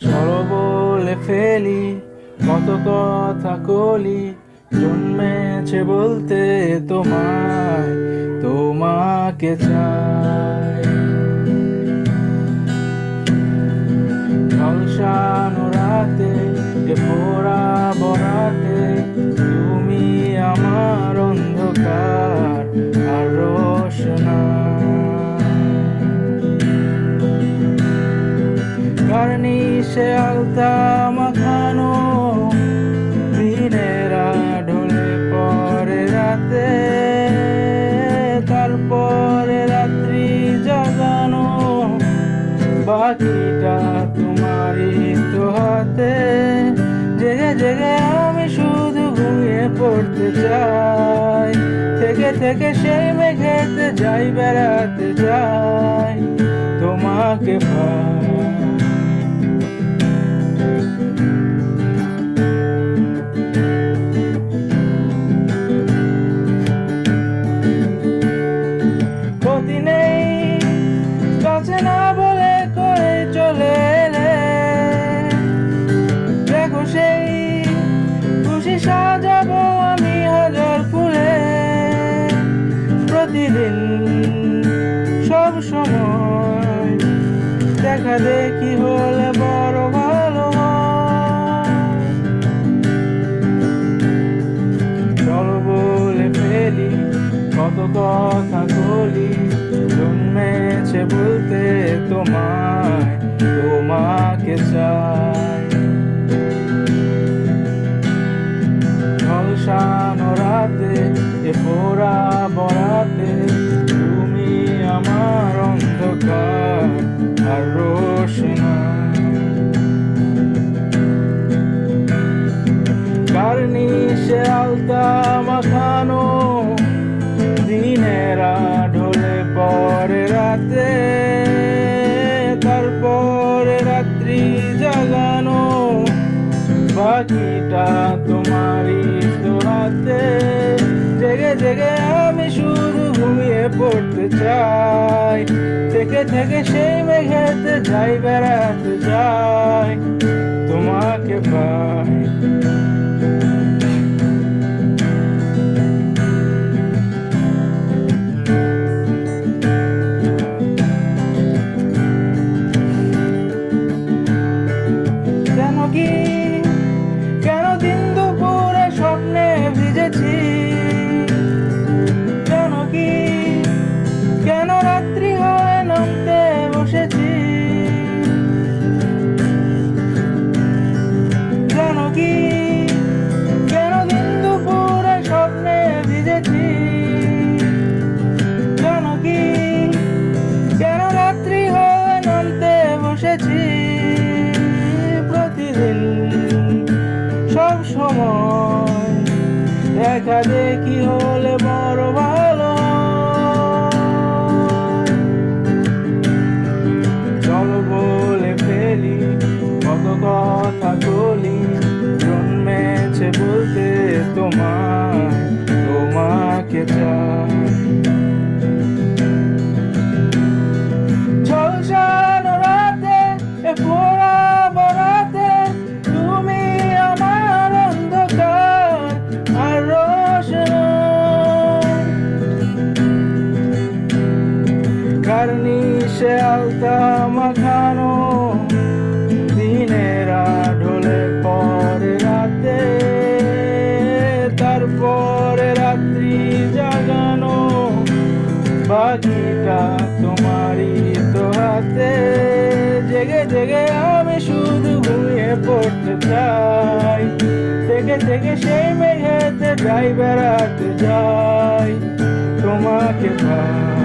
চলো বলে ফেলি কত কথা কলি, জন্মেছে বলতে তোমায়, তোমাকে চাই। ঝলসানো রাতে এ পোড়া বরাতে, তুমি আমার অন্ধকার আর রোশনা। কার্নিশে আলতা মাখানো দিনেরা ঢলে পরে রাতে, তারপরে রাত্রি জাগানো, বাকিটা তোমারই তো হাতে। জেগে জেগে আমি শুধু ঘুমিয়ে পড়তে চাই, থেকে থেকে সেই মেঘেতে যাই বেড়াতে যাই, তোমাকে পাই। ক্ষতি নেই কাছে না বলে করে চলে এলে, দেখো সেই খুশি সাজাবো আমি হাজার ফুলে। প্রতিদিন সব সময় দেখা দেখি হলে বড় ভালো হয়। চলো বলে ফেলি কত কথা বলি, জন্মেছে বলতে তোমায়, তোমাকে চাই। ঝলসানো রাতে এ পোড়া বরাতে, তুমি আমার অন্ধকার আর রোশনা। কার্নিশে আলতা মাখানো দিনেরা ঢলে পরে রাতে, তারপরে রাত্রি জাগানো, বাকিটা তোমারই তো হাতে। জেগে জেগে আমি শুধু ঘুমিয়ে পড়তে চাই, থেকে থেকে সেই মেঘেতে যাই বেড়াতে যাই, তোমাকে পাই। কেন দিন দুপুরে স্বপ্নে ভিজেছি, কেন রাত্রি হয়ে নামতে বসেছি, কেন দিন দুপুরে স্বপ্নে ভিজেছি, কেন রাত্রি হয়ে নামতে বসেছি। প্রতিদিন সব সময় দেখা দেখি হলে বড় ভালো। চলো বলে ফেলি কত কথা বলি, জন্মেছে বলতে তোমায়, তোমাকে চাই। ঝলসানো রাতে এ পোড়া বরাতে, তুমি আমার অন্ধকার আর রোশনা। কার্নিশে আলতা মাখানো দিনেরা ঢলে পরে রাতে, তারপরে রাত্রি জাগানো, বাকিটা তোমারই তো হাতে। জেগে জেগে আমি শুধু ঘুমিয়ে পড়তে চাই, থেকে থেকে সেই মেঘেতে যাই বেড়াতে যাই, তোমাকে পাই।